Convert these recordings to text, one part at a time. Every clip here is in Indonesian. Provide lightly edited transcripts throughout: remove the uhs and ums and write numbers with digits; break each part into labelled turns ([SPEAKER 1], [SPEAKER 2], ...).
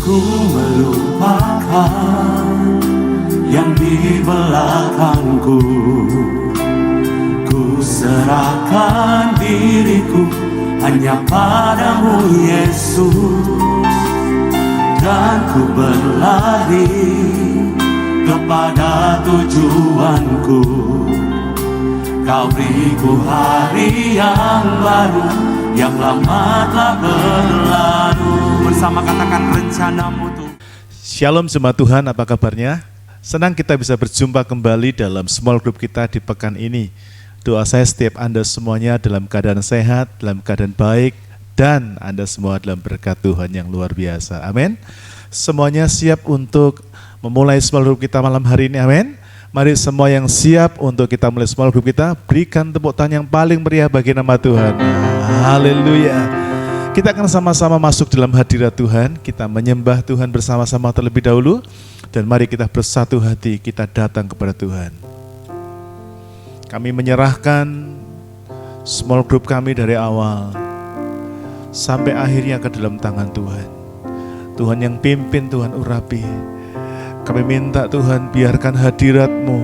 [SPEAKER 1] Ku melupakan yang di belakangku. Ku serahkan diriku hanya padamu Yesus, dan ku berlari kepada tujuanku. Kau beriku hari yang baru, yang lama telah berlalu. Bersama katakan rencanamu Tuhan.
[SPEAKER 2] Shalom jemaat Tuhan, apa kabarnya? Senang kita bisa berjumpa kembali dalam small group kita di pekan ini. Doa saya setiap Anda semuanya dalam keadaan sehat, dalam keadaan baik, dan Anda semua dalam berkat Tuhan yang luar biasa. Amin. Semuanya siap untuk memulai small group kita malam hari ini, amin. Mari semua yang siap untuk kita mulai small group kita, berikan tepuk tangan yang paling meriah bagi nama Tuhan. Haleluya. Kita akan sama-sama masuk dalam hadirat Tuhan, kita menyembah Tuhan bersama-sama terlebih dahulu, dan mari kita bersatu hati, kita datang kepada Tuhan. Kami menyerahkan small group kami dari awal sampai akhirnya ke dalam tangan Tuhan. Tuhan yang pimpin, Tuhan urapi. Kami minta Tuhan biarkan hadirat-Mu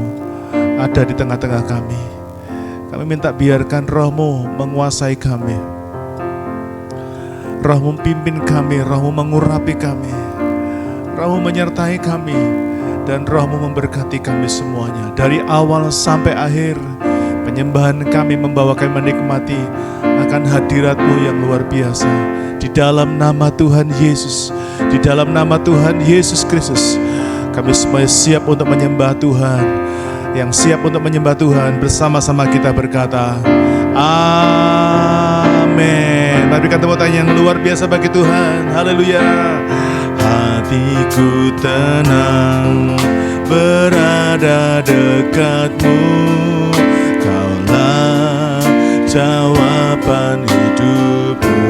[SPEAKER 2] ada di tengah-tengah kami. Kami minta biarkan Roh-Mu menguasai kami. Roh-Mu pimpin kami, Roh-Mu mengurapi kami, Roh-Mu menyertai kami, dan Roh-Mu memberkati kami semuanya. Dari awal sampai akhir, penyembahan kami membawa kami menikmati akan hadirat-Mu yang luar biasa. Di dalam nama Tuhan Yesus, di dalam nama Tuhan Yesus Kristus, kami semua siap untuk menyembah Tuhan. Yang siap untuk menyembah Tuhan, bersama-sama kita berkata, amin. Mari berikan tepuk tangan yang luar biasa bagi Tuhan. Haleluya. Hatiku tenang berada dekat-Mu, Kaulah jawaban hidupku.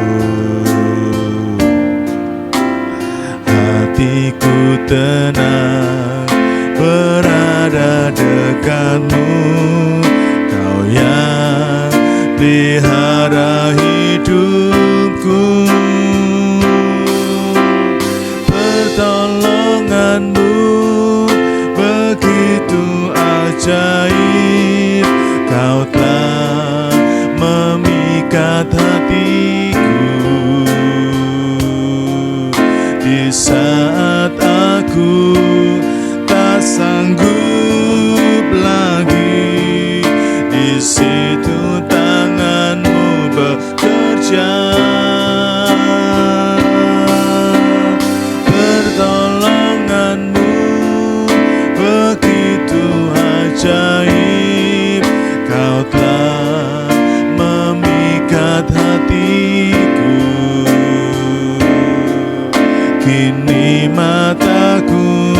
[SPEAKER 2] Hatiku tenang berada dekat-Mu, Kau yang pelihara hidupku. Pertolongan-Mu begitu ajaib, Kau telah memikat hatiku. Di saat aku tak sanggup lagi, di situ tangan-Mu bekerja. Pertolongan-Mu begitu ajaib, Kau telah memikat hatiku. Kini mataku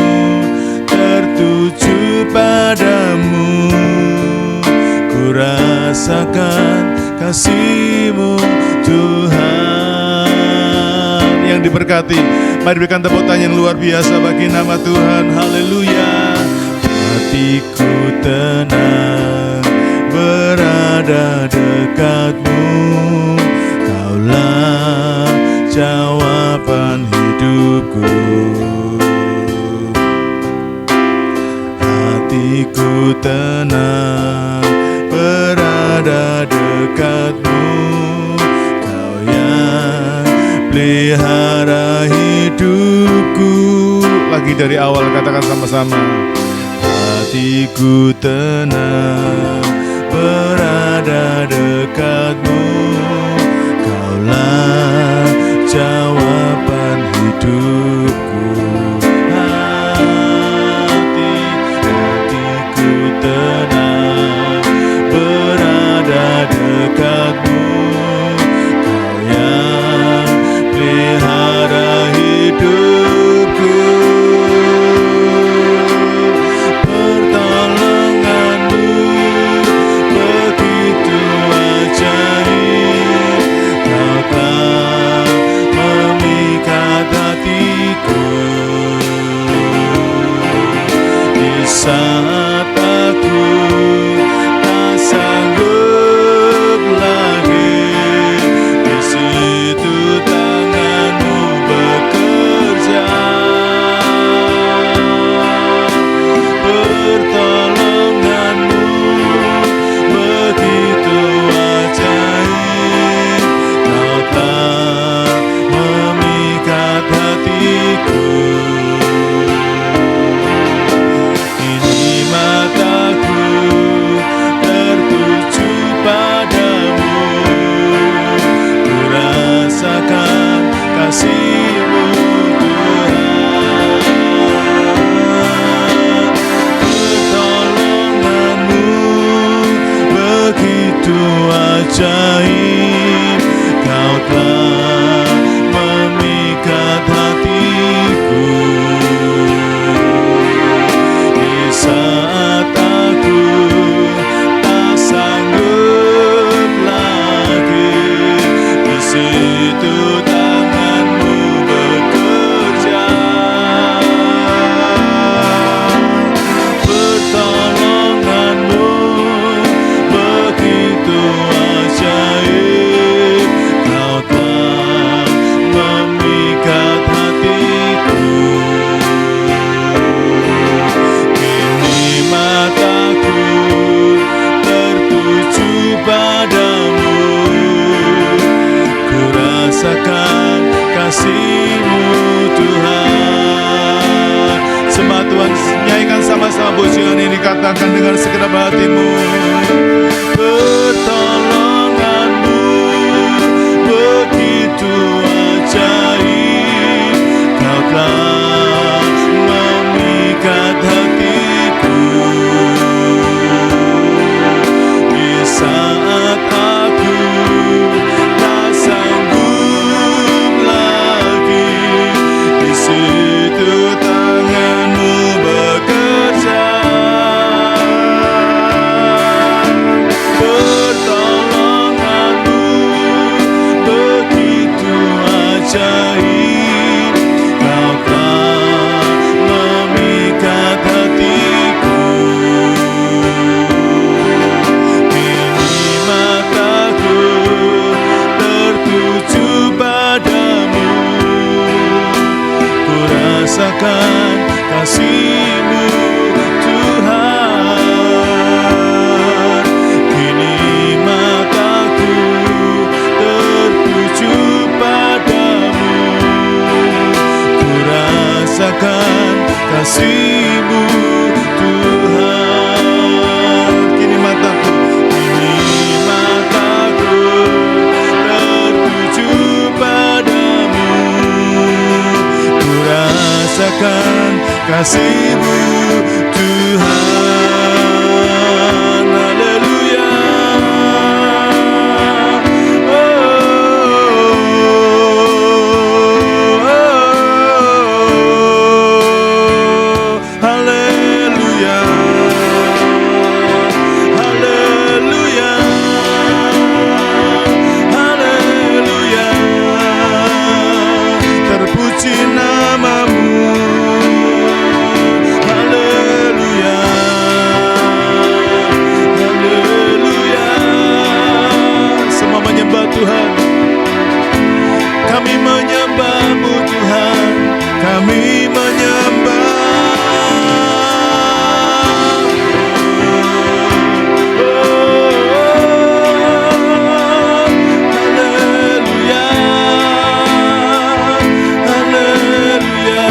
[SPEAKER 2] tertuju padamu, ku rasakan kasih-Mu Tuhan. Yang diberkati, mari berikan tepuk tangan yang luar biasa bagi nama Tuhan. Haleluya. Hatiku tenang berada dekat-Mu, Kaulah jawaban hidupku. Hatiku tenang berada dekat-Mu, Kau yang pelihara hidupku. Lagi dari awal katakan sama-sama. Hatiku tenang berada dekat-Mu, Kaulah jawaban hidupku. Hatiku tenang berada dekat-Mu, Kau yang pelihara hidupku. Pertolongan-Mu begitu ajaib, Kau telah memikat hatiku. Di saat aku tak sanggup lagi, di situ tangan-Mu bekerja. pujian ini katakan dengan segenap hatimu. Pertolonganmu begitu ajaib, kau telah memikat hatiku. Di saat aku tak sanggup lagi, di situ tanganmu bekerja. Pertolonganmu begitu ajaib, kau telah memikat hatiku. Kini mataku tertuju padamu, ku rasakan kasih-Mu Tuhan. Kini mataku tertuju padamu, ku rasakan kasih-Mu Tuhan. Kini mataku tertuju padamu, ku rasakan kasih-Mu Tuhan. Haleluya. Haleluya. Haleluya. Haleluya. Terpuji nama-Mu. Haleluya. Haleluya. Semua menyembah Tuhan. Kami menyembah-Mu Tuhan. Kami menyembah. Haleluya. Haleluya.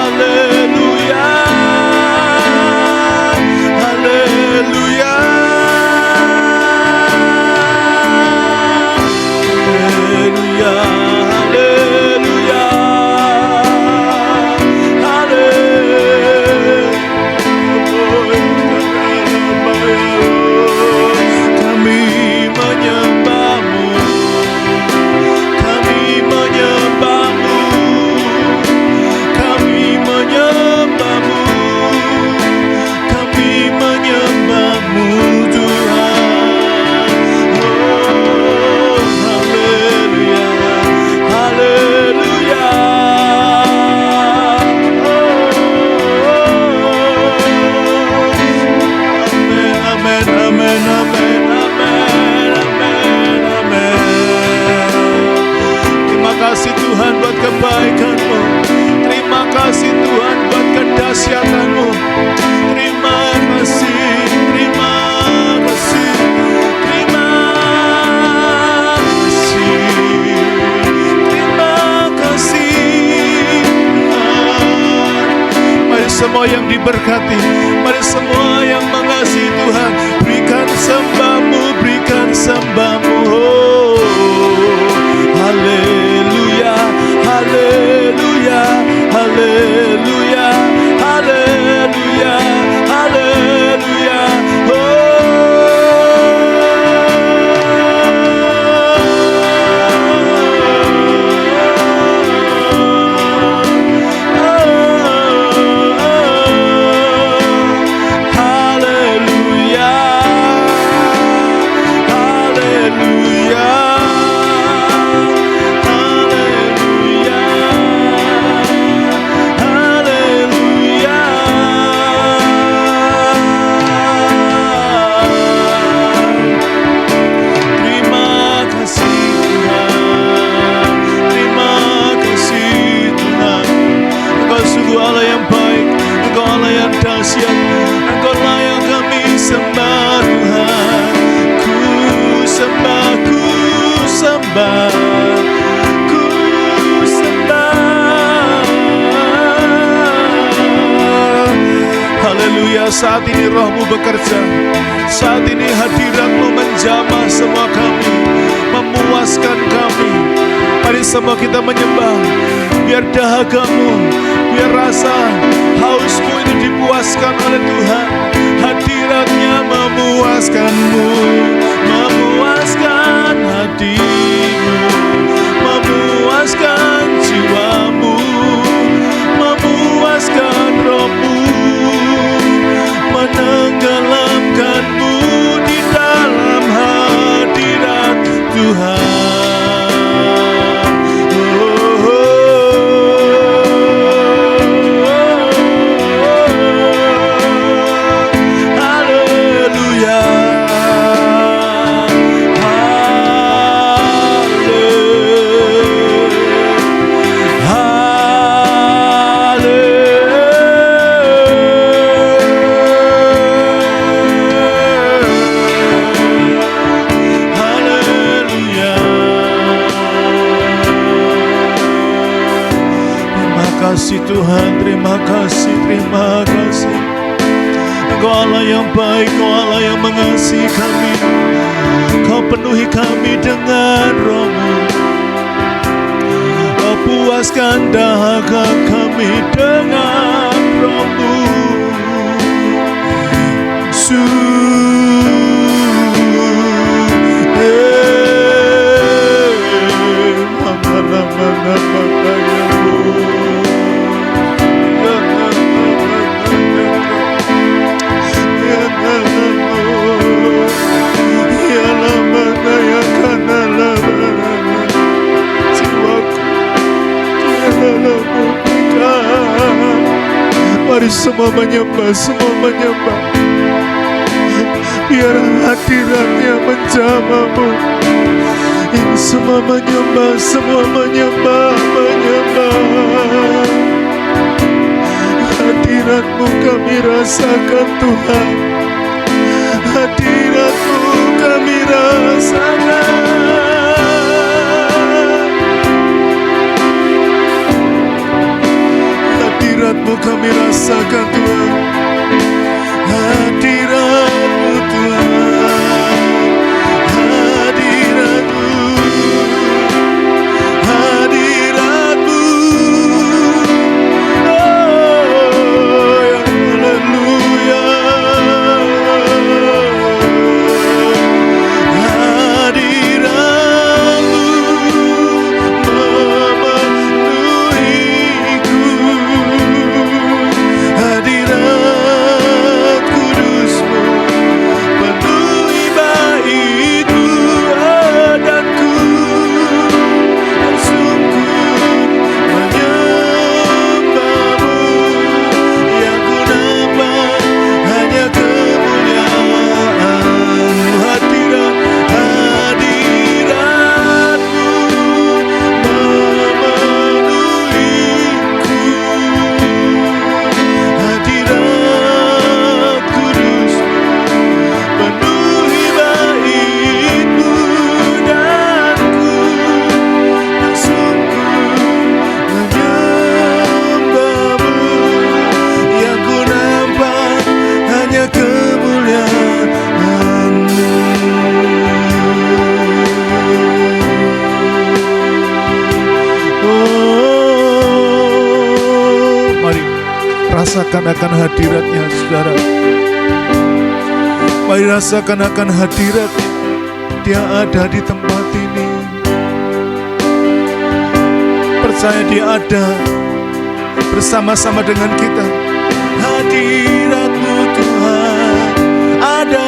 [SPEAKER 2] Haleluya. Haleluya. Haleluya. Haleluya. Kami menyembah-Mu. Kami menyembah-Mu. Kami menyembah-Mu. Kami menyembah-Mu Tuhan. Oh, haleluya. Haleluya. Amin, amin, amin, amin, amin, amin. Terima kasih Tuhan buat kebaikan-Mu. Terima kasih Tuhan buat kedahsyatan-Mu. Terima kasih, terima kasih, terima kasih, terima kasih Tuhan. Mari semua yang diberkati, mari semua yang mengasihi Tuhan, berikan sembah-Mu, berikan sembah-Mu. Oh, haleluya, haleluya, haleluya, haleluya, haleluya. Haleluya. Haleluya, saat ini rohmu bekerja. Saat ini hadiratmu menjamah semua kami, memuaskan kami. Mari semua kita menyembah. Biar dahagamu, biar rasa hausmu itu dipuaskan oleh Tuhan. Hadiratnya memuaskanmu, memuaskan hatimu, memuaskan jiwamu, memuaskan rohmu, menenggelamkanmu di dalam hadirat Tuhan. Tuhan, terima kasih, terima kasih. Engkau Allah yang baik, Engkau Allah yang mengasihi kami. Kau penuhi kami dengan roh-Mu. Kau puaskan dahaga kami dengan roh-Mu. Mari semua menyembah, semua menyembah. Biar hadiratnya menjamahmu. Ini semua menyembah, semua menyembah, menyembah. Hadiratmu kami rasakan Tuhan. Hadiratmu kami rasakan. Hadiratmu kami rasakan Tuhan. Hadiratmu Tuhan. Hadiratmu. Hadiratmu. Oh, haleluya. Hadiratmu memenuhiku. Hadirat kudusmu penuhi baitmu adatku. Dan sungguh menyembahmu. Yang ku nampak hanya kemuliaan-Mu. Hadiratmu memenuhiku. Hadirat kudusmu penuhi baitmu dan ku. Dan sungguh menyembahmu. Yang ku nampak hanya kemuliaan-Mu. Oh, mari rasakan akan hadiratnya, saudara. Mari rasakan akan hadiratnya. Dia ada di tempat ini. Percaya Dia ada bersama-sama dengan kita. Hadirat-Mu Tuhan ada.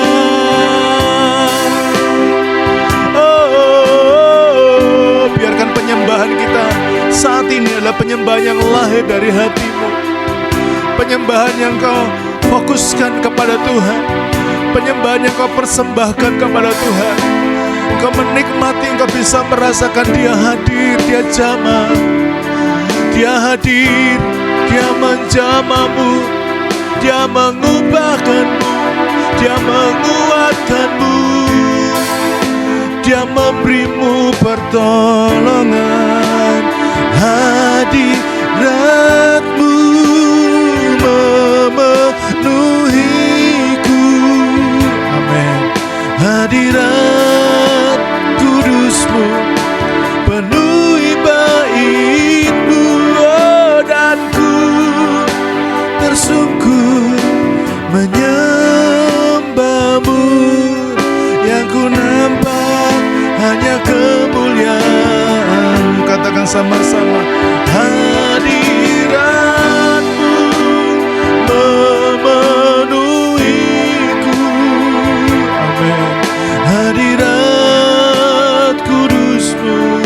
[SPEAKER 2] Oh, biarkan penyembahan kita saat ini adalah penyembahan yang lahir dari hatimu. Penyembahan yang kau fokuskan kepada Tuhan. Penyembahan yang kau persembahkan kepada Tuhan. Engkau menikmati, engkau bisa merasakan Dia hadir, Dia jamah. Dia hadir, Dia menjamahmu. Dia mengubahkanmu. Dia menguatkanmu. Dia memberimu pertolongan. Hadirat-Mu memenuhi Katakan sama-sama, hadirat-Mu memenuhiku. Amin. Hadirat kudus-Mu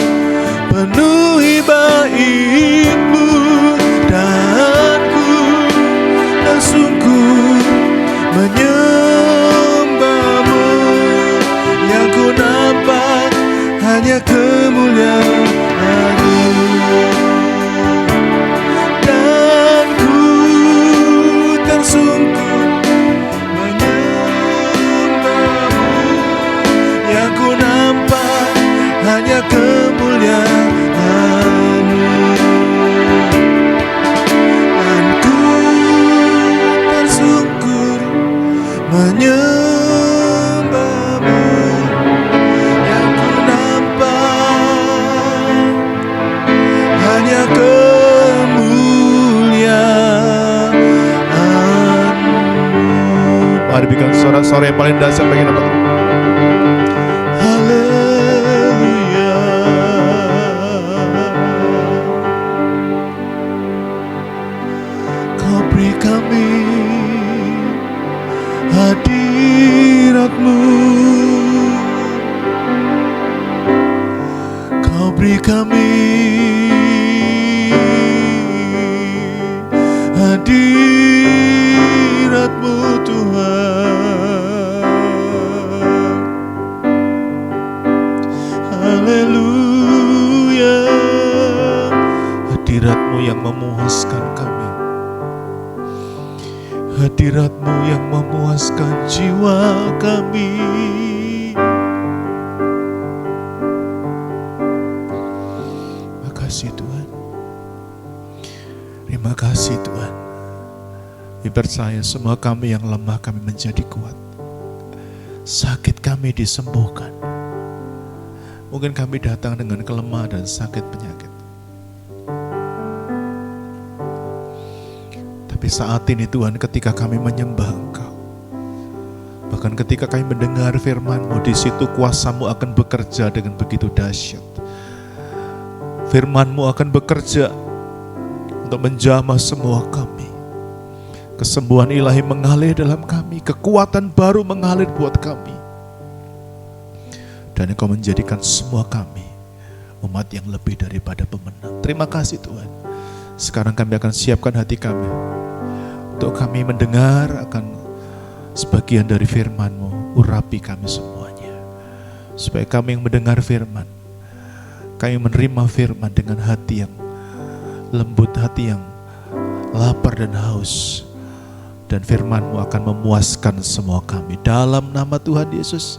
[SPEAKER 2] penuhi bait-Mu, dan ku sungguh menyembah-Mu. Yang ku nampak hanya kemuliaan-Mu, dan ku tersungkur menyembah-Mu. Yang ku nampak hanya kemuliaan-Mu, dan ku tersungkur menyembah-Mu. Yang ku nampak hanya kemuliaan-Mu. Mari berikan sorak-sorai yang paling dasar bagi nama Tuhan. Haleluya. Kau beri kami hadirat-Mu, Kau beri kami hadirat-Mu Tuhan. Haleluya. Hadirat-Mu yang memuaskan kami, hadirat-Mu yang memuaskan jiwa kami. Makasih Tuhan, terima kasih Tuhan. Kami percaya semua kami yang lemah kami menjadi kuat, sakit kami disembuhkan. Mungkin kami datang dengan kelemahan dan sakit penyakit, tapi saat ini Tuhan, ketika kami menyembah Engkau, bahkan ketika kami mendengar firman-Mu, di situ kuasa-Mu akan bekerja dengan begitu dahsyat. Firman-Mu akan bekerja untuk menjamah semua kami. Kesembuhan ilahi mengalir dalam kami, kekuatan baru mengalir buat kami. Dan Engkau menjadikan semua kami umat yang lebih daripada pemenang. Terima kasih Tuhan. Sekarang kami akan siapkan hati kami untuk kami mendengar akan sebagian dari firman-Mu. Urapi kami semuanya, supaya kami yang mendengar firman, kami menerima firman dengan hati yang lembut, hati yang lapar dan haus. Dan firman-Mu akan memuaskan semua kami. Dalam nama Tuhan Yesus,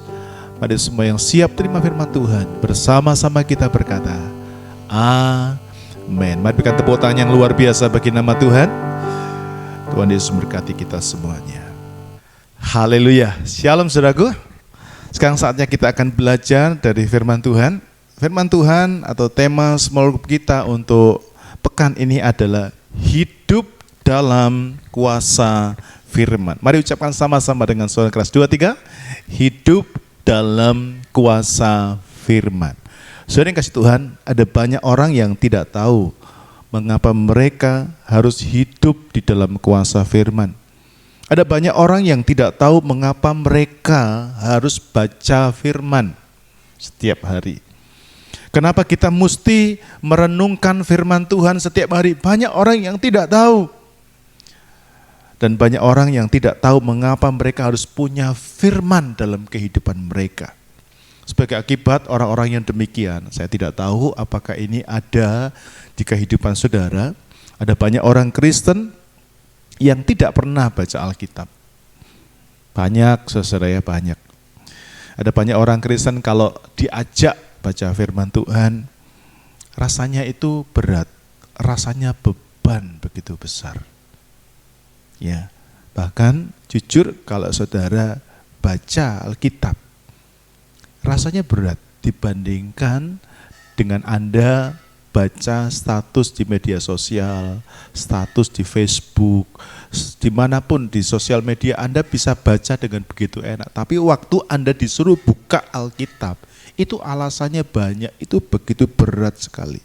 [SPEAKER 2] mari semua yang siap terima firman Tuhan, bersama-sama kita berkata, amin. Mari berikan tepuk tangan yang luar biasa bagi nama Tuhan. Tuhan Yesus memberkati kita semuanya. Haleluya. Shalom saudaraku. Sekarang saatnya kita akan belajar dari firman Tuhan. Firman Tuhan atau tema small group kita untuk pekan ini adalah hidup dalam kuasa firman. Mari ucapkan sama-sama dengan suara keras. 2, 3. Hidup dalam kuasa firman. Saudara yang kasih Tuhan, ada banyak orang yang tidak tahu mengapa mereka harus hidup di dalam kuasa firman. Ada banyak orang yang tidak tahu mengapa mereka harus baca firman setiap hari. Kenapa kita mesti merenungkan firman Tuhan setiap hari? Banyak orang yang tidak tahu. Dan banyak orang yang tidak tahu mengapa mereka harus punya firman dalam kehidupan mereka. Sebagai akibat orang-orang yang demikian, saya tidak tahu apakah ini ada di kehidupan saudara. Ada banyak orang Kristen yang tidak pernah baca Alkitab. Banyak, saudara ya, banyak. Ada banyak orang Kristen kalau diajak baca firman Tuhan, rasanya itu berat, rasanya beban begitu besar. Ya, bahkan jujur kalau saudara baca Alkitab, rasanya berat dibandingkan dengan Anda baca status di media sosial, status di Facebook, dimanapun di sosial media Anda bisa baca dengan begitu enak. Tapi waktu Anda disuruh buka Alkitab, itu alasannya banyak, itu begitu berat sekali.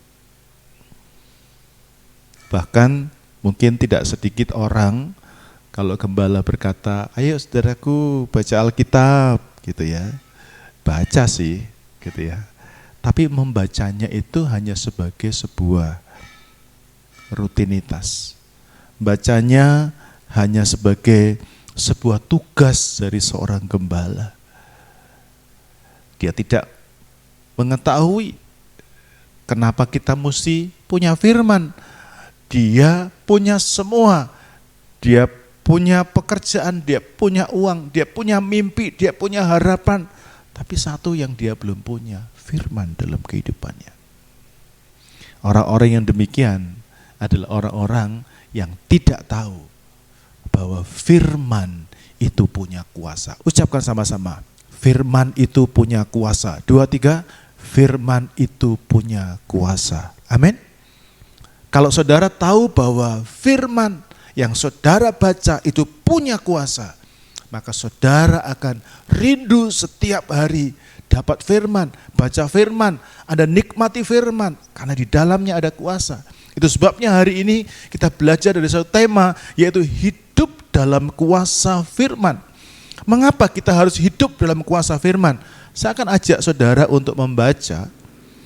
[SPEAKER 2] Bahkan mungkin tidak sedikit orang kalau gembala berkata, ayo saudaraku baca Alkitab gitu ya. Baca sih gitu ya. Tapi membacanya itu hanya sebagai sebuah rutinitas. Bacanya hanya sebagai sebuah tugas dari seorang gembala. Dia tidak mengetahui kenapa kita mesti punya firman. Dia punya semua. Dia punya pekerjaan, dia punya uang, dia punya mimpi, dia punya harapan. Tapi satu yang dia belum punya, firman dalam kehidupannya. Orang-orang yang demikian adalah orang-orang yang tidak tahu bahwa firman itu punya kuasa. Ucapkan sama-sama, firman itu punya kuasa. 2, 3, firman itu punya kuasa. Amin. Kalau saudara tahu bahwa firman yang saudara baca itu punya kuasa, maka saudara akan rindu setiap hari dapat firman, baca firman, Anda nikmati firman, karena di dalamnya ada kuasa. Itu sebabnya hari ini kita belajar dari satu tema, yaitu hidup dalam kuasa firman. Mengapa kita harus hidup dalam kuasa firman? Saya akan ajak saudara untuk membaca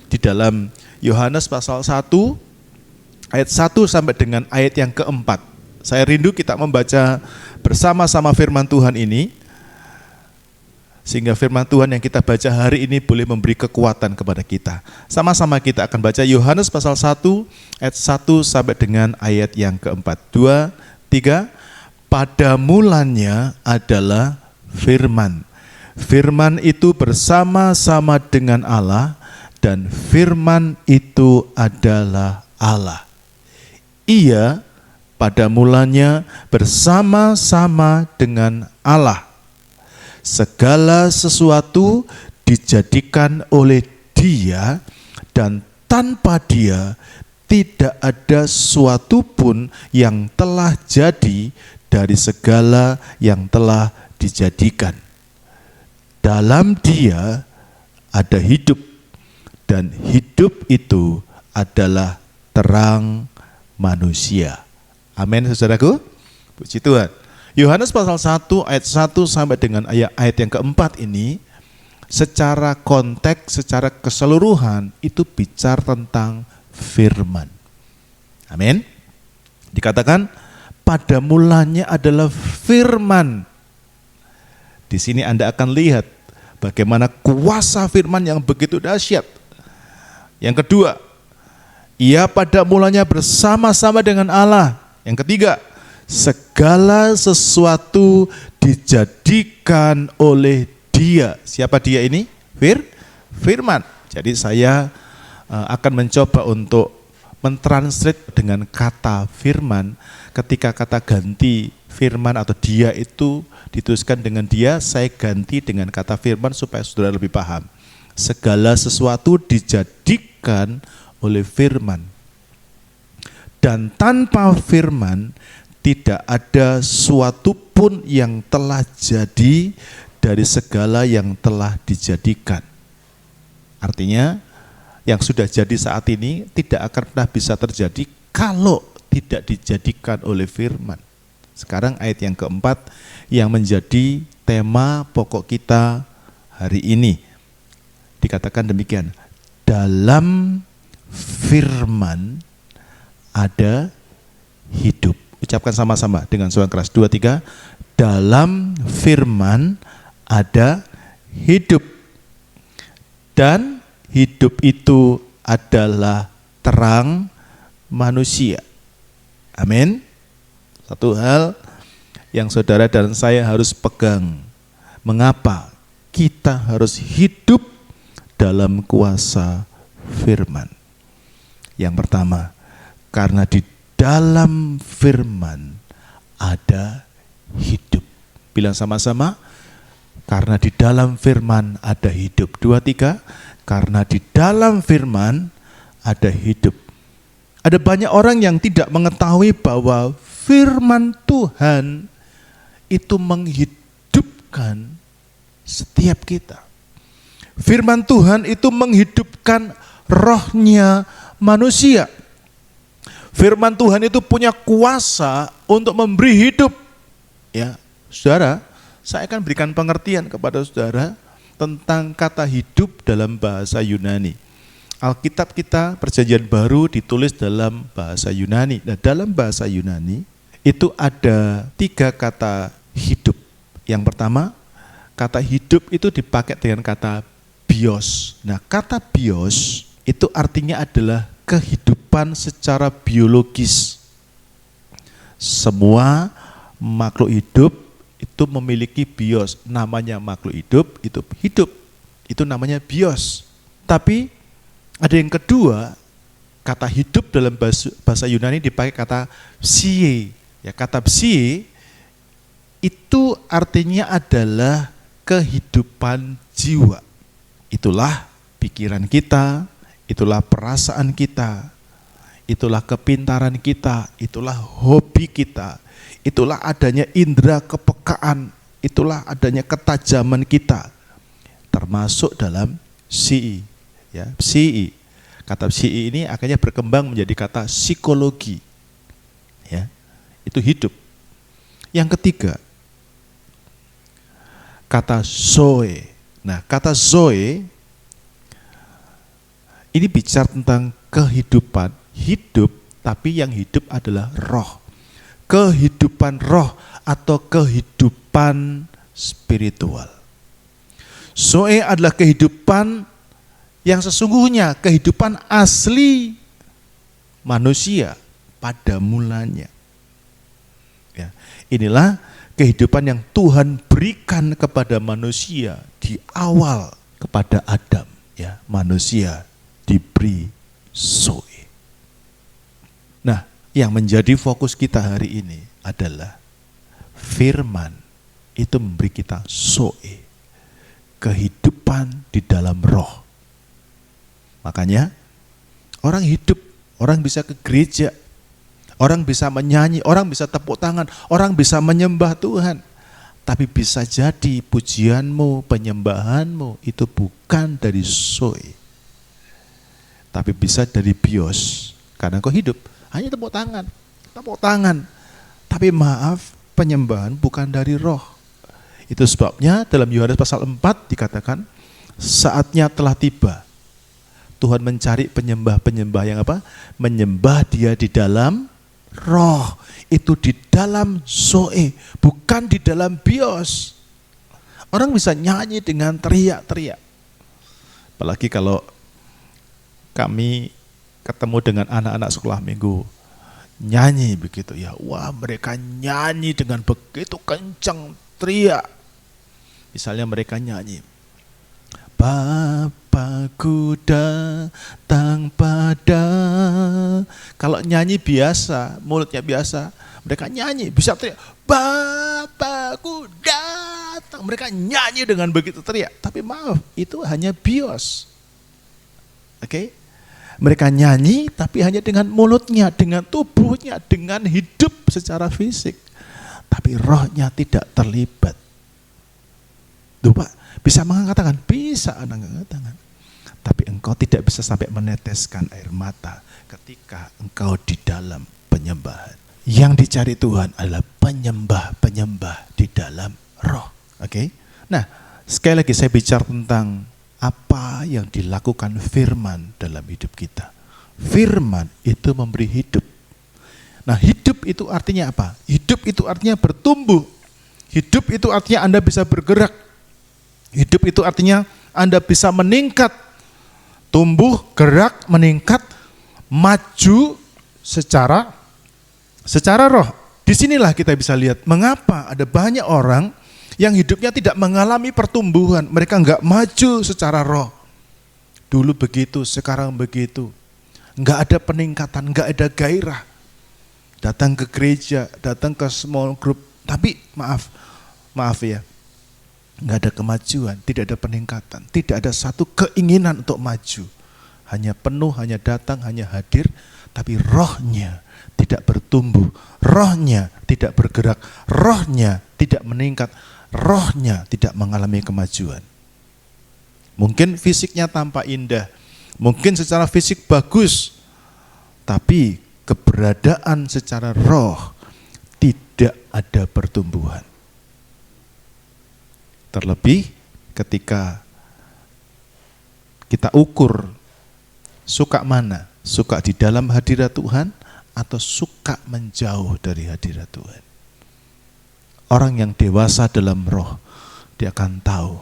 [SPEAKER 2] di dalam Yohanes pasal 1, ayat 1 sampai dengan ayat yang keempat. Saya rindu kita membaca bersama-sama firman Tuhan ini, sehingga firman Tuhan yang kita baca hari ini boleh memberi kekuatan kepada kita. Sama-sama kita akan baca Yohanes pasal 1, ayat 1 sampai dengan ayat yang keempat. 2, 3, pada mulanya adalah firman. Firman itu bersama-sama dengan Allah, dan firman itu adalah Allah. Ia pada mulanya bersama-sama dengan Allah. Segala sesuatu dijadikan oleh Dia, dan tanpa Dia tidak ada sesuatu pun yang telah jadi dari segala yang telah dijadikan. Dalam Dia ada hidup, dan hidup itu adalah terang manusia. Amin, saudaraku. Puji Tuhan. Yohanes pasal 1 ayat 1 sampai dengan ayat yang keempat ini, secara konteks, secara keseluruhan itu bicara tentang firman. Amin. Dikatakan pada mulanya adalah firman. Di sini Anda akan lihat bagaimana kuasa firman yang begitu dahsyat. Yang kedua, ia pada mulanya bersama-sama dengan Allah. Yang ketiga, segala sesuatu dijadikan oleh Dia. Siapa Dia ini? Firman. Jadi saya akan mencoba untuk mentranslate dengan kata firman. Ketika kata ganti firman atau Dia itu dituliskan dengan Dia, saya ganti dengan kata firman supaya saudara lebih paham. Segala sesuatu dijadikan oleh firman. Dan tanpa firman tidak ada suatu pun yang telah jadi dari segala yang telah dijadikan. Artinya yang sudah jadi saat ini tidak akan pernah bisa terjadi kalau tidak dijadikan oleh firman. Sekarang ayat yang keempat yang menjadi tema pokok kita hari ini. Dikatakan demikian, dalam firman ada hidup. Ucapkan sama-sama dengan suara keras. 2, 3. Dalam firman ada hidup. Dan hidup itu adalah terang manusia. Amin. Satu hal yang saudara dan saya harus pegang. Mengapa kita harus hidup dalam kuasa firman? Yang pertama, karena di dalam firman ada hidup. Bilang sama-sama, karena di dalam firman ada hidup. 2, 3, karena di dalam firman ada hidup. Ada banyak orang yang tidak mengetahui bahwa firman Tuhan itu menghidupkan setiap kita. Firman Tuhan itu menghidupkan rohnya manusia. Firman Tuhan itu punya kuasa untuk memberi hidup. Ya, saudara, saya akan berikan pengertian kepada saudara tentang kata hidup dalam bahasa Yunani. Alkitab kita Perjanjian Baru ditulis dalam bahasa Yunani. Nah, dalam bahasa Yunani itu ada 3 kata hidup. Yang pertama, kata hidup itu dipakai dengan kata bios. Nah, kata bios itu artinya adalah kehidupan secara biologis. Semua makhluk hidup itu memiliki bios. Namanya makhluk hidup, itu hidup. Itu namanya bios. Tapi ada yang kedua, kata hidup dalam bahasa Yunani dipakai kata psie. Ya, kata psie itu artinya adalah kehidupan jiwa. Itulah pikiran kita, itulah perasaan kita, itulah kepintaran kita, itulah hobi kita, itulah adanya indera kepekaan, itulah adanya ketajaman kita, termasuk dalam psi. Ya, psi. Kata psi ini akhirnya berkembang menjadi kata psikologi. Ya, itu hidup. Yang ketiga, kata zoe. Nah, kata zoe ini bicara tentang kehidupan, hidup, tapi yang hidup adalah roh. Kehidupan roh atau kehidupan spiritual. Zoe adalah kehidupan yang sesungguhnya, kehidupan asli manusia pada mulanya. Ya, inilah kehidupan yang Tuhan berikan kepada manusia di awal kepada Adam. Ya, manusia diberi zoe. Nah, yang menjadi fokus kita hari ini adalah firman itu memberi kita zoe, kehidupan di dalam roh. Makanya orang hidup, orang bisa ke gereja, orang bisa menyanyi, orang bisa tepuk tangan, orang bisa menyembah Tuhan. Tapi bisa jadi pujianmu, penyembahanmu itu bukan dari zoe, tapi bisa dari bios. Karena kau hidup hanya tepuk tangan. Tapi maaf, penyembahan bukan dari roh. Itu sebabnya dalam Yohanes pasal 4 dikatakan, saatnya telah tiba. Tuhan mencari penyembah-penyembah yang apa? Menyembah Dia di dalam roh. Itu di dalam zoe, bukan di dalam bios. Orang bisa nyanyi dengan teriak-teriak. Apalagi kalau kami ketemu dengan anak-anak sekolah minggu, nyanyi begitu ya. Wah, mereka nyanyi dengan begitu kencang, teriak. Misalnya mereka nyanyi, Bapakku datang pada. Kalau nyanyi biasa, mulutnya biasa, mereka nyanyi, bisa teriak, Bapakku datang. Mereka nyanyi dengan begitu teriak. Tapi maaf, itu hanya bios. Oke? Mereka nyanyi tapi hanya dengan mulutnya, dengan tubuhnya, dengan hidup secara fisik. Tapi rohnya tidak terlibat. Tuh Pak, bisa mengangkat tangan? Bisa angkat tangan. Tapi engkau tidak bisa sampai meneteskan air mata ketika engkau di dalam penyembahan. Yang dicari Tuhan adalah penyembah-penyembah di dalam roh. Oke? Nah, sekali lagi saya bicara tentang apa yang dilakukan firman dalam hidup kita. Firman itu memberi hidup. Nah, hidup itu artinya apa? Hidup itu artinya bertumbuh. Hidup itu artinya Anda bisa bergerak. Hidup itu artinya Anda bisa meningkat. Tumbuh, gerak, meningkat, maju secara roh. Disinilah kita bisa lihat mengapa ada banyak orang yang hidupnya tidak mengalami pertumbuhan. Mereka enggak maju secara roh. Dulu begitu, sekarang begitu. Enggak ada peningkatan, enggak ada gairah. Datang ke gereja, datang ke small group. Tapi maaf ya, enggak ada kemajuan, tidak ada peningkatan. Tidak ada satu keinginan untuk maju. Hanya penuh, hanya datang, hanya hadir. Tapi rohnya tidak bertumbuh. Rohnya tidak bergerak. Rohnya tidak meningkat. Rohnya tidak mengalami kemajuan. Mungkin fisiknya tampak indah, mungkin secara fisik bagus, tapi keberadaan secara roh, tidak ada pertumbuhan. Terlebih ketika kita ukur suka mana, suka di dalam hadirat Tuhan atau suka menjauh dari hadirat Tuhan. Orang yang dewasa dalam roh, dia akan tahu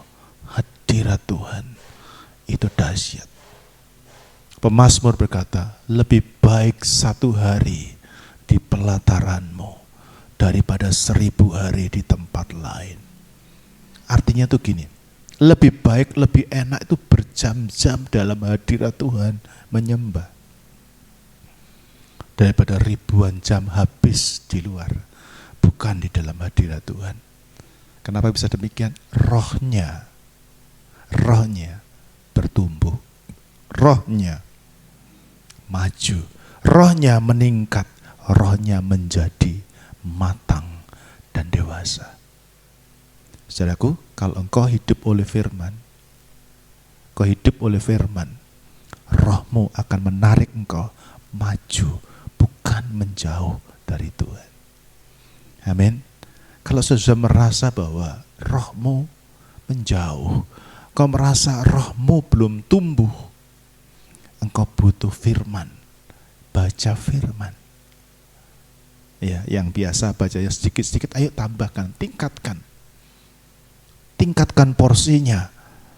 [SPEAKER 2] hadirat Tuhan itu dahsyat. Pemazmur berkata, lebih baik 1 hari di pelataranmu daripada 1000 hari di tempat lain. Artinya tuh gini, lebih baik, lebih enak itu berjam-jam dalam hadirat Tuhan menyembah daripada ribuan jam habis di luar, bukan di dalam hadirat Tuhan. Kenapa bisa demikian? Rohnya bertumbuh, rohnya maju, rohnya meningkat, rohnya menjadi matang dan dewasa. Saudaraku, kalau engkau hidup oleh firman, rohmu akan menarik engkau maju, bukan menjauh dari Tuhan. Amin. Kalau sudah merasa bahwa rohmu menjauh, kau merasa rohmu belum tumbuh, engkau butuh firman, baca firman. Ya, yang biasa bacanya sedikit-sedikit, ayo tambahkan, tingkatkan porsinya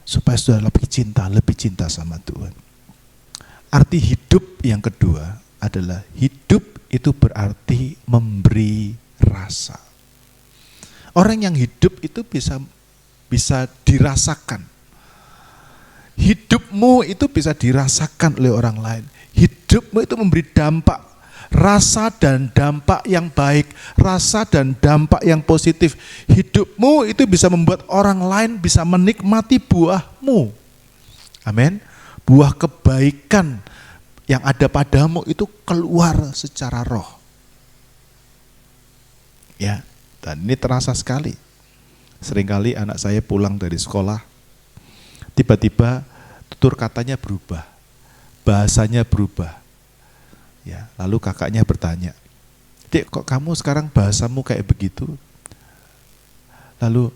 [SPEAKER 2] supaya sudah lebih cinta sama Tuhan. Arti hidup yang kedua adalah hidup itu berarti memberi rasa. Orang yang hidup itu bisa dirasakan. Hidupmu itu bisa dirasakan oleh orang lain. Hidupmu itu memberi dampak, rasa dan dampak yang baik, rasa dan dampak yang positif. Hidupmu itu bisa membuat orang lain bisa menikmati buahmu. Amin. Buah kebaikan yang ada padamu itu keluar secara roh. Ya, dan ini terasa sekali. Seringkali anak saya pulang dari sekolah, tiba-tiba tutur katanya berubah, bahasanya berubah. Ya, lalu kakaknya bertanya, "Dek, kok kamu sekarang bahasamu kayak begitu?" Lalu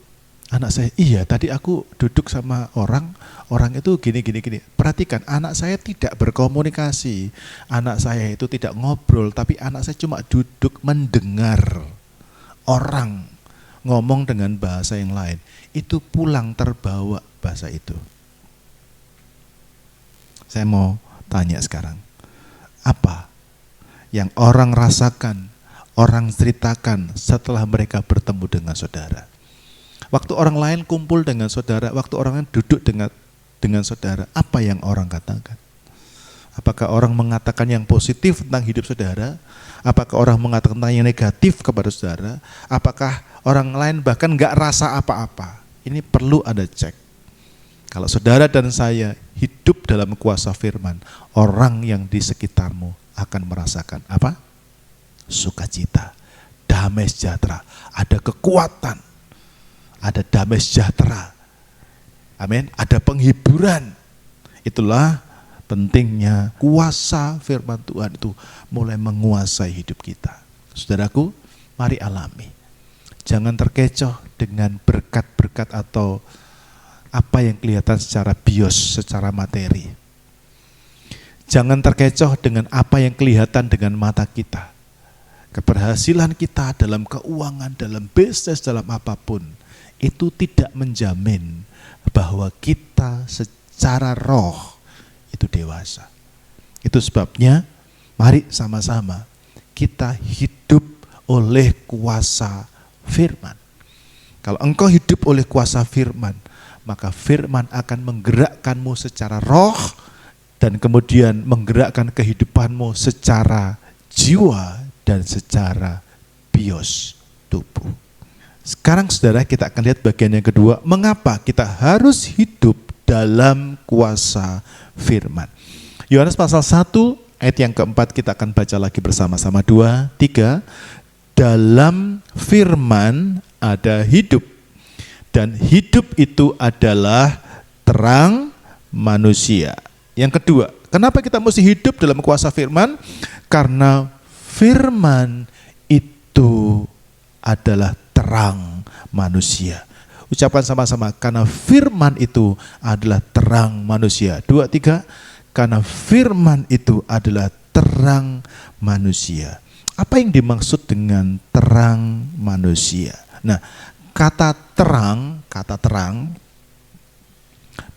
[SPEAKER 2] anak saya, "Iya, tadi aku duduk sama orang itu gini. Perhatikan, anak saya tidak berkomunikasi, anak saya itu tidak ngobrol, tapi anak saya cuma duduk mendengar orang ngomong dengan bahasa yang lain. Itu pulang terbawa bahasa itu." Saya mau tanya sekarang, apa yang orang rasakan, orang ceritakan setelah mereka bertemu dengan saudara? Waktu orang lain kumpul dengan saudara, waktu orang lain duduk dengan saudara, apa yang orang katakan? Apakah orang mengatakan yang positif tentang hidup saudara? Apakah orang mengatakan tentang yang negatif kepada saudara? Apakah orang lain bahkan gak rasa apa-apa? Ini perlu ada cek. Kalau saudara dan saya hidup dalam kuasa firman, orang yang di sekitarmu akan merasakan apa? Sukacita, damai sejahtera, ada kekuatan, ada damai sejahtera. Amin. Ada penghiburan. Itulah pentingnya kuasa firman Tuhan itu mulai menguasai hidup kita. Saudaraku, mari alami. Jangan terkecoh dengan berkat-berkat atau apa yang kelihatan secara bios, secara materi. Jangan terkecoh dengan apa yang kelihatan dengan mata kita. Keberhasilan kita dalam keuangan, dalam bisnis, dalam apapun, itu tidak menjamin bahwa kita secara roh itu dewasa. Itu sebabnya mari sama-sama kita hidup oleh kuasa firman. Kalau engkau hidup oleh kuasa firman, maka firman akan menggerakkanmu secara roh dan kemudian menggerakkan kehidupanmu secara jiwa dan secara bios tubuh. Sekarang saudara, kita akan lihat bagian yang kedua, mengapa kita harus hidup dalam kuasa firman. Yohanes pasal 1 ayat yang keempat kita akan baca lagi bersama-sama. 2, 3. Dalam firman ada hidup, dan hidup itu adalah terang manusia. Yang kedua, kenapa kita mesti hidup dalam kuasa firman? Karena firman itu adalah terang manusia. Ucapkan sama-sama, karena firman itu adalah terang manusia. 2, 3, karena firman itu adalah terang manusia. Apa yang dimaksud dengan terang manusia? Nah, kata terang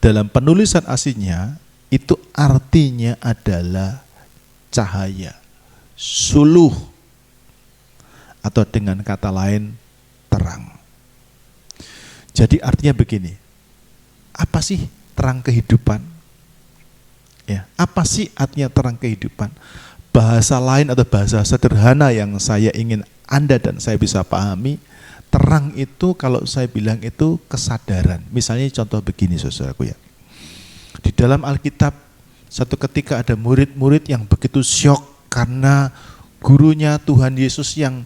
[SPEAKER 2] dalam penulisan aslinya itu artinya adalah cahaya, suluh, atau dengan kata lain terang. Jadi artinya begini, apa sih terang kehidupan? Ya, apa sih artinya terang kehidupan? Bahasa lain atau bahasa sederhana yang saya ingin Anda dan saya bisa pahami, terang itu kalau saya bilang itu kesadaran. Misalnya contoh begini saudaraku ya. Di dalam Alkitab, satu ketika ada murid-murid yang begitu syok karena gurunya Tuhan Yesus yang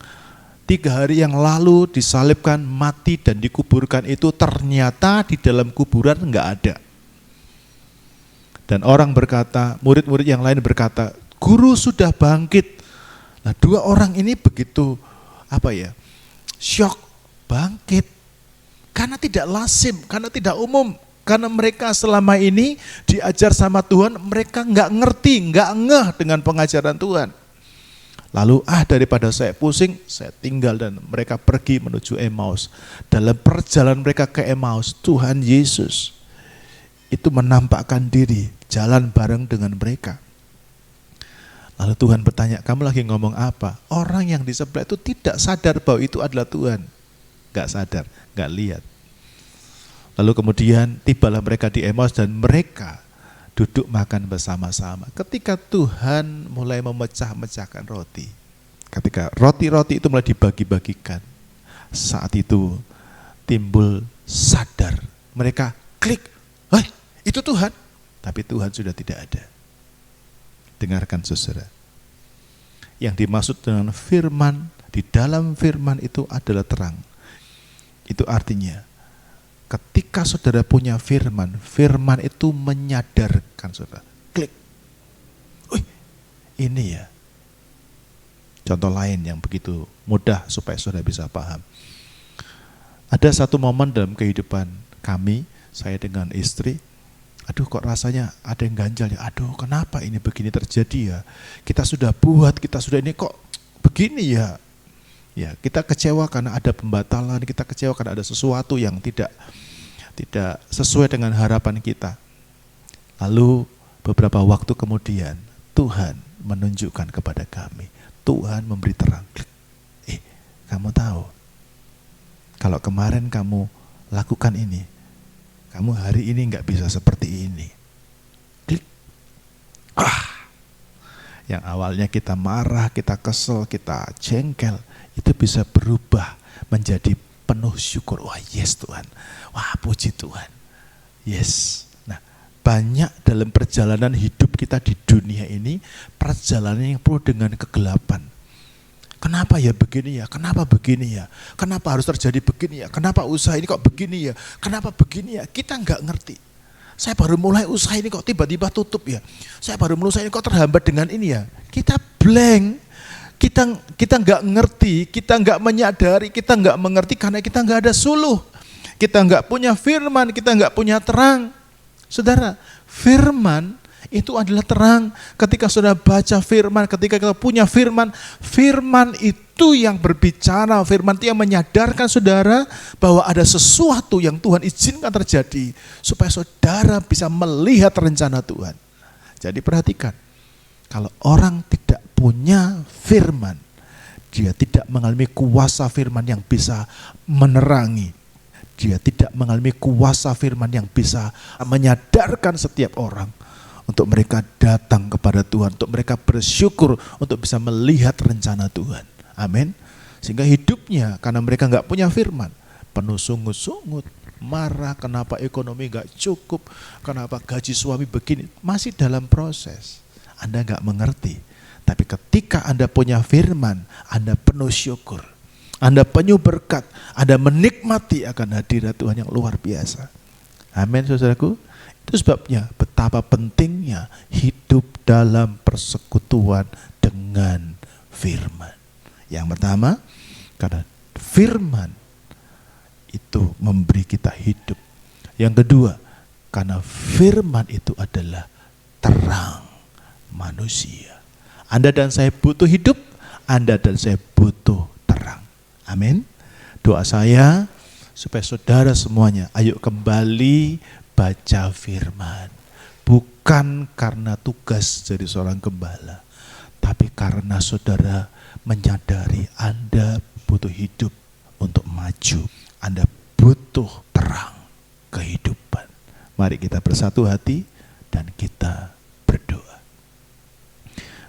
[SPEAKER 2] 3 hari yang lalu disalibkan, mati dan dikuburkan itu ternyata di dalam kuburan enggak ada. Dan orang berkata, murid-murid yang lain berkata, guru sudah bangkit. Nah 2 orang ini begitu syok, bangkit. Karena tidak lazim, karena tidak umum. Karena mereka selama ini diajar sama Tuhan, mereka enggak ngerti, enggak ngeh dengan pengajaran Tuhan. Lalu daripada saya pusing, saya tinggal dan mereka pergi menuju Emmaus. Dalam perjalanan mereka ke Emmaus, Tuhan Yesus itu menampakkan diri, jalan bareng dengan mereka. Lalu Tuhan bertanya, kamu lagi ngomong apa? Orang yang di sebelah itu tidak sadar bahwa itu adalah Tuhan. Gak sadar, gak lihat. Lalu kemudian tibalah mereka di Emmaus dan mereka duduk makan bersama-sama. Ketika Tuhan mulai memecah-mecahkan roti, ketika roti-roti itu mulai dibagi-bagikan, saat itu timbul sadar. Mereka klik, itu Tuhan. Tapi Tuhan sudah tidak ada. Dengarkan saudara. Yang dimaksud dengan firman, di dalam firman itu adalah terang. Itu artinya, ketika saudara punya firman, firman itu menyadarkan saudara. Klik. Ini ya. Contoh lain yang begitu mudah supaya saudara bisa paham. Ada satu momen dalam kehidupan kami, saya dengan istri, kok rasanya ada yang ganjal ya. Kenapa ini begini terjadi ya? Kita sudah buat, kita sudah ini kok begini ya. Ya, kita kecewa karena ada pembatalan, kita kecewa karena ada sesuatu yang tidak sesuai dengan harapan kita. Lalu beberapa waktu kemudian Tuhan menunjukkan kepada kami, Tuhan memberi terang. Kamu tahu, kalau kemarin kamu lakukan ini, kamu hari ini gak bisa seperti ini. Klik. Yang awalnya kita marah, kita kesel, kita jengkel, itu bisa berubah menjadi penuh syukur. Wah yes Tuhan, wah puji Tuhan, yes. Nah banyak dalam perjalanan hidup kita di dunia ini, perjalanan yang penuh dengan kegelapan. Kenapa ya begini ya, kenapa begini ya, kenapa harus terjadi begini ya, kenapa usaha ini kok begini ya, kenapa begini ya, kita nggak ngerti. Saya baru mulai usaha ini kok tiba-tiba tutup ya, saya baru mulai usaha ini kok terhambat dengan ini ya. Kita blank, kita nggak ngerti, kita nggak menyadari, kita nggak mengerti karena kita nggak ada suluh, kita nggak punya firman, kita nggak punya terang. Saudara, firman itu adalah terang. Ketika saudara baca firman, ketika kita punya firman, firman itu yang berbicara, firman itu yang menyadarkan saudara bahwa ada sesuatu yang Tuhan izinkan terjadi supaya saudara bisa melihat rencana Tuhan. Jadi perhatikan, kalau orang tidak punya firman, dia tidak mengalami kuasa firman yang bisa menerangi. Dia tidak mengalami kuasa firman yang bisa menyadarkan setiap orang untuk mereka datang kepada Tuhan, untuk mereka bersyukur, untuk bisa melihat rencana Tuhan. Amin. Sehingga hidupnya karena mereka nggak punya firman, penuh sungut-sungut, marah kenapa ekonomi nggak cukup, kenapa gaji suami begini, masih dalam proses. Anda nggak mengerti. Tapi ketika Anda punya firman, Anda penuh syukur, Anda penuh berkat, Anda menikmati akan hadirat Tuhan yang luar biasa. Amin saudaraku. Itu sebabnya betapa pentingnya hidup dalam persekutuan dengan firman. Yang pertama, karena firman itu memberi kita hidup. Yang kedua, karena firman itu adalah terang manusia. Anda dan saya butuh hidup, Anda dan saya butuh terang. Amin. Doa saya supaya saudara semuanya, ayo kembali baca firman. Bukan karena tugas jadi seorang gembala, tapi karena saudara menyadari Anda butuh hidup untuk maju. Anda butuh terang kehidupan. Mari kita bersatu hati dan kita berdoa.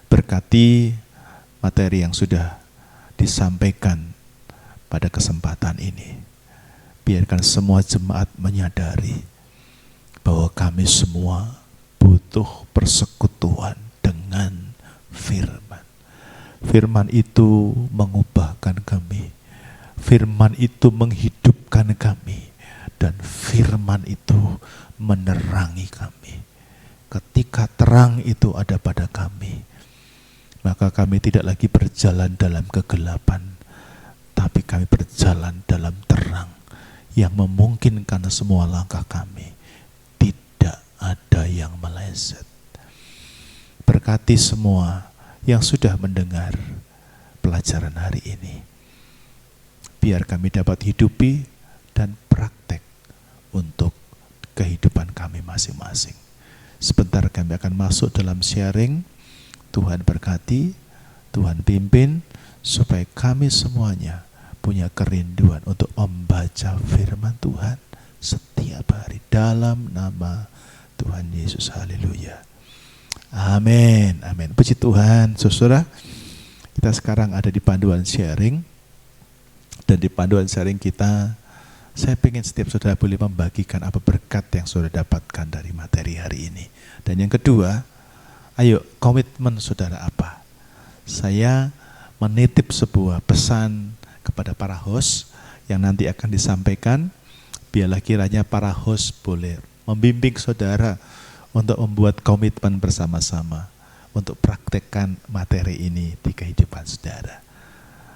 [SPEAKER 2] Berkati materi yang sudah disampaikan pada kesempatan ini. Biarkan semua jemaat menyadari bahwa kami semua butuh persekutuan dengan firman. Firman itu mengubahkan kami. Firman itu menghidupkan kami. Dan firman itu menerangi kami. Ketika terang itu ada pada kami, maka kami tidak lagi berjalan dalam kegelapan, tapi kami berjalan dalam terang yang memungkinkan semua langkah kami tidak ada yang meleset. Berkati semua yang sudah mendengar pelajaran hari ini. Biar kami dapat hidupi dan praktek untuk kehidupan kami masing-masing. Sebentar kami akan masuk dalam sharing. Tuhan berkati, Tuhan pimpin, supaya kami semuanya punya kerinduan untuk membaca firman Tuhan setiap hari dalam nama Tuhan Yesus. Haleluya. Amin. Amin. Puji Tuhan. Saudara, kita sekarang ada di panduan sharing. Dan di panduan sharing kita, saya ingin setiap saudara boleh membagikan apa berkat yang saudara dapatkan dari materi hari ini. Dan yang kedua, ayo komitmen saudara apa? Saya menitip sebuah pesan kepada para host yang nanti akan disampaikan. Biarlah kiranya para host boleh membimbing saudara untuk membuat komitmen bersama-sama untuk praktekkan materi ini di kehidupan saudara.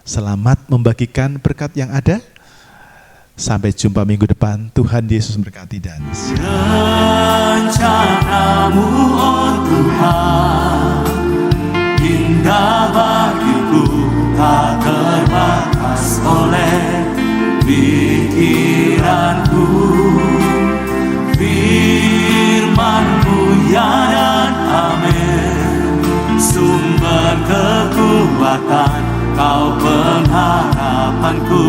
[SPEAKER 2] Selamat membagikan berkat yang ada. Sampai jumpa minggu depan. Tuhan Yesus memberkati dan
[SPEAKER 1] rencanamu, oh Tuhan, indah bagiku, tak terbatas oleh pikiranku. Firman-Mu ya dan amin, sumber kekuatan, Kau pengharapanku.